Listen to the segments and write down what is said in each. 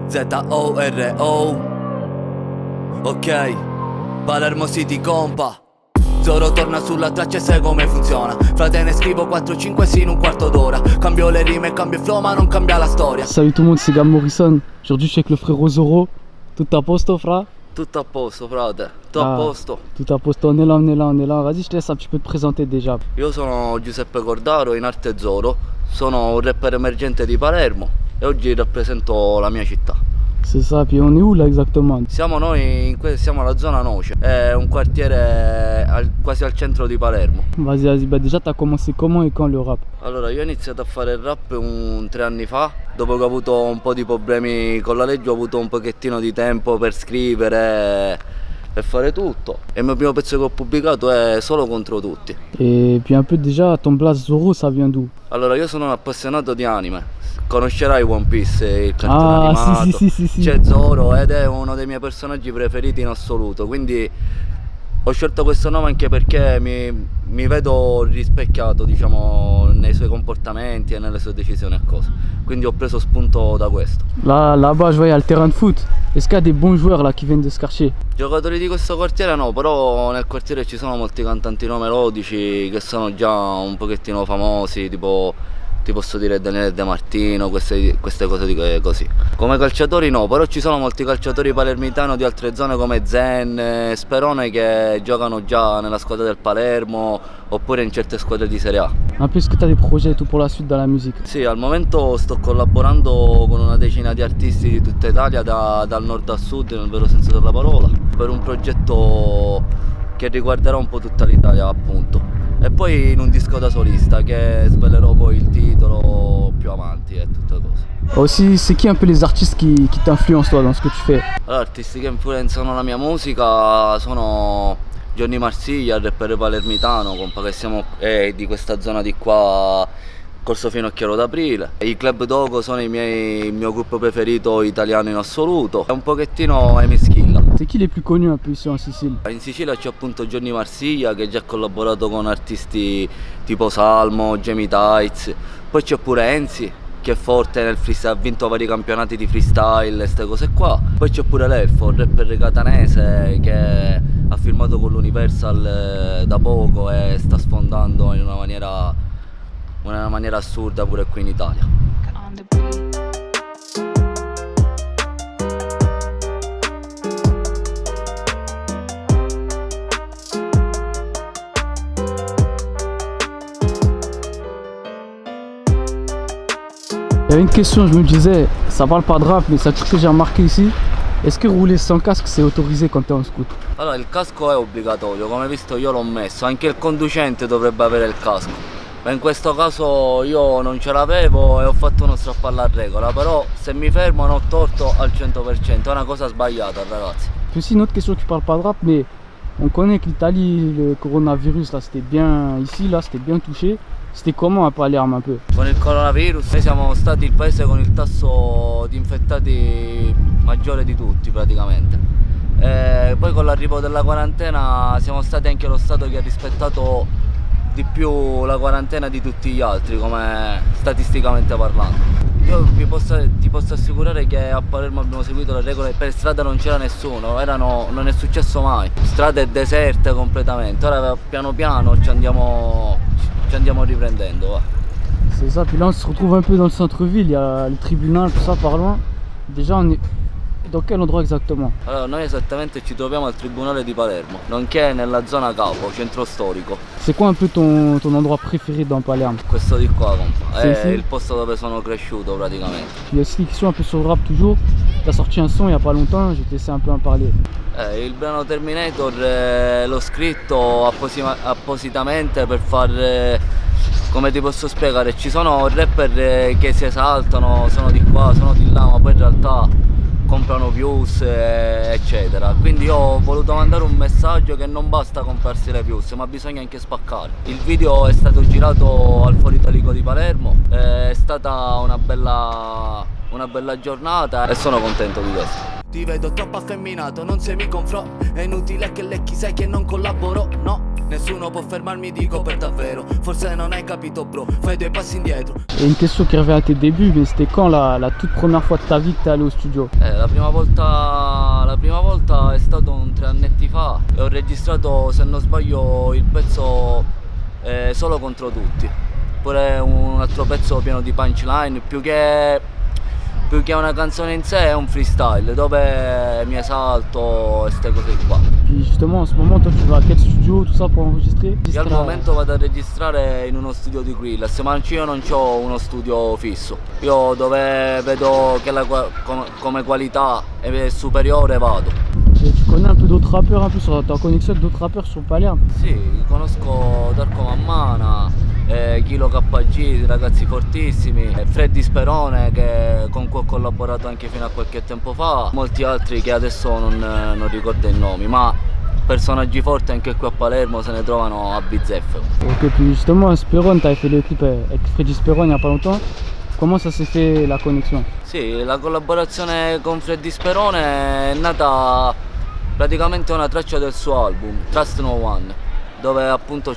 Z-O-R-O. Ok, Palermo City compa. Zoro torna sulla traccia e sai come funziona. Frate ne scrivo 4-5 sì in un quarto d'ora. Cambio le rime, cambio il flow ma non cambia la storia. Salut tout le monde, c'est Gab Morrison. Aujourd'hui je suis avec le frérot Zoro. Tout à posto fra? Tutto a posto frate, tutto a posto. Tout à posto, on est là, on est là, on est là. Vas-y, je te laisse un petit peu te présenter déjà. Io sono Giuseppe Cordaro, in arte Zoro. Sono un rapper emergente di Palermo e oggi rappresento la mia città. C'est ça, puis on est où là exactement? Siamo siamo alla zona Noce, è un quartiere quasi al centro di Palermo. Vas-y, vas-y, bah déjà t'as commencé comment et quand le rap? Allora, io ho iniziato a fare il rap 3 anni fa, dopo che ho avuto un po' di problemi con la legge ho avuto un pochettino di tempo per scrivere e fare tutto. E il mio primo pezzo che ho pubblicato è Solo contro tutti. Et puis un peu déjà, ton blaze Zoro, ça vient d'où? Allora, io sono un appassionato di anime. Conoscerai One Piece, il cartone animato. Sì. C'è Zoro ed è uno dei miei personaggi preferiti in assoluto, quindi ho scelto questo nome anche perché mi vedo rispecchiato, diciamo, nei suoi comportamenti e nelle sue decisioni e cose. Quindi ho preso spunto da questo. Là-bas, je vois, il y a le terrain de foot. Est-ce qu'il y a des bons joueurs là qui viennent de ce quartier? Giocatori di questo quartiere no, però nel quartiere ci sono molti cantanti no melodici che sono già un pochettino famosi, tipo ti posso dire Daniele De Martino, queste cose così. Come calciatori no, però ci sono molti calciatori palermitani di altre zone come Zen, Sperone che giocano già nella squadra del Palermo oppure in certe squadre di Serie A. Un peu, est-ce que tu as des projets et tout pour la suite dans la musique? Sì, al momento sto collaborando con una decina di artisti di tutta Italia, dal nord al sud nel vero senso della parola, per un progetto che riguarderà un po' tutta l'Italia appunto. E poi in un disco da solista che svelerò poi il titolo più avanti e tutte cose. Aussi, c'est qui un peu les artistes qui t'influencent toi dans ce que tu fais? Allora, artisti che influenzano la mia musica sono Johnny Marsiglia, il rapper palermitano, compa, che siamo di questa zona di qua, Corso Finocchiaro d'Aprile. I Club Dogo sono il mio gruppo preferito italiano in assoluto. È un pochettino Emischilla. C'est qui les plus connus un peu ici en Sicile? In Sicilia c'è appunto Johnny Marsiglia che già ha collaborato con artisti tipo Salmo, Jamie Tights. Poi c'è pure Enzi che è forte nel freestyle, ha vinto vari campionati di freestyle e queste cose qua. Poi c'è pure l'Elfo, il rapper catanese che ha firmato con l'Universal da poco e sta sfondando in una maniera assurda pure qui in Italia. Il y avait une question, je me disais, ça parle pas de rap, mais c'est un truc que j'ai remarqué ici. Est-ce que rouler sans casque c'est autorisé quand t'es en scooter? Allora, il casco è obbligatorio, come visto io l'ho messo, anche il conducente dovrebbe avere il casco. Ma in questo caso io non ce l'avevo e ho fatto uno strappo alla regola, però se mi fermo non ho torto al 100%, è una cosa sbagliata ragazzi. Puis aussi une autre question qui parle pas de rap, mais on connaît que l'Italie, le coronavirus là c'était bien ici, là c'était bien touché. C'était comment a Palermo un peu? Con il coronavirus noi siamo stati il paese con il tasso di infettati maggiore di tutti praticamente. Poi con l'arrivo della quarantena siamo stati anche lo stato che ha rispettato di più la quarantena di tutti gli altri, come statisticamente parlando. Io ti posso assicurare che a Palermo abbiamo seguito le regole, per strada non c'era nessuno, non è successo mai. Strade deserte completamente, ora piano piano ci andiamo riprendendo. Va. C'est ça, puis là on se retrouve un peu dans le centre-ville, il y a le tribunal, tout ça par loin. Déjà on est... Dans quel endroit exactement? Allora, noi esattamente ci troviamo al Tribunale di Palermo, nonché nella zona capo, centro storico. C'est quoi un peu ton endroit préféré dans Palerme? Questo di qua, compa, Sì, è sì. il posto dove sono cresciuto praticamente. Puis aussi une question un peu sur le rap toujours. T'as sorti un son il y a pas longtemps, je vais te laisser un peu en parler. Il brano Terminator l'ho scritto appositamente per far... come ti posso spiegare, ci sono rapper che si esaltano, sono di qua, sono di là, ma poi in realtà comprano views eccetera. Quindi io ho voluto mandare un messaggio che non basta comprarsi le views, ma bisogna anche spaccare. Il video è stato girato al Foro Italico di Palermo, è stata una bella giornata e sono contento di questo. Ti vedo troppo affemminato, non sei mi confronto. È inutile che lecchi, sai che non collaboro, no. Nessuno può fermarmi, dico per davvero. Forse non hai capito bro, fai 2 passi indietro. Et une question qui revient à tes débuts, mais c'était quand la toute première fois de ta vie que t'es allé au studio? La prima volta è stato 3 annetti fa e ho registrato, se non sbaglio, il pezzo Solo contro tutti. Pure un altro pezzo pieno di punchline, più che una canzone in sé è un freestyle dove mi esalto e ste cose qua. Puis justement, en ce moment, toi, tu vas à quel studio, tout ça, pour enregistrer? Io al momento vado a registrare in uno studio di Grillers, ma io non ho uno studio fisso. Io dove vedo che come qualità è superiore vado. Et tu connais un peu d'autres rappeurs, un peu sur ta connexion avec d'autres rappeurs sur Palerme? Sì, conosco Darko Mammana, Kilo KG, ragazzi fortissimi, Freddy Sperone con cui ho collaborato anche fino a qualche tempo fa, molti altri che adesso non ricordo i nomi, ma personaggi forti anche qui a Palermo se ne trovano a bizzeffe. Ok, puis justement, Sperone, t'avais fait le clip avec Freddy Sperone il n'y a pas longtemps. Comment ça s'est fait la connexion? Sì, la collaborazione con Freddy Sperone è nata praticamente una traccia del suo album, Trust No One, dove appunto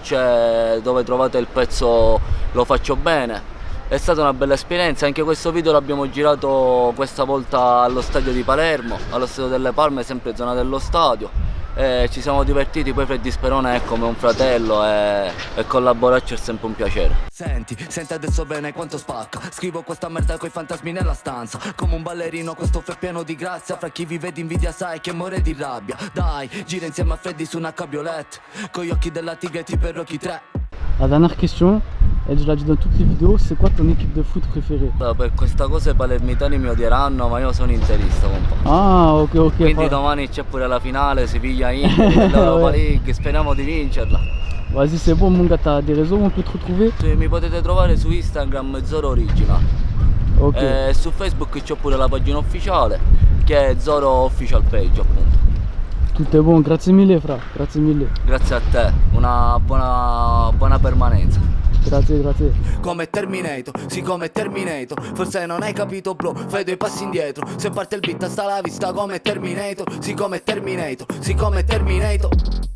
dove trovate il pezzo Lo faccio bene. È stata una bella esperienza, anche questo video l'abbiamo girato questa volta allo stadio di Palermo, allo stadio delle Palme, sempre zona dello stadio. Ci siamo divertiti, poi Freddy Sperone è come un fratello e collaborarci è sempre un piacere. Senti adesso bene quanto spacca. Scrivo questa merda coi fantasmi nella stanza. Come un ballerino questo è pieno di grazia. Fra chi vive di invidia sai che muore di rabbia. Dai, gira insieme a Freddy su una cabriolet, con gli occhi della tigre tipo Rocky 3. La dernière question, et je la dis dans toutes les vidéos, c'est quoi ton équipe de foot préférée? Per questa cosa i palermitani mi odieranno, ma io sono interista, compa. Ah, ok. Quindi domani c'è pure la finale, Sevilla-Inter, l'Europa League, speriamo di vincerla. Vas-y, c'est bon, mon gars, t'as des réseaux où on peut te retrouver? Mi potete trovare su Instagram Zoro Original. Ok. E su Facebook c'ho pure la pagina ufficiale, che è Zoro Official Page, appunto. Tout est bon, grazie mille, fra, grazie mille. Grazie a te, una buona permanenza. Grazie. Come Terminator, sì come Terminator. Forse non hai capito bro, fai 2 passi indietro. Se parte il beat sta la vista come Terminator, sì come Terminator.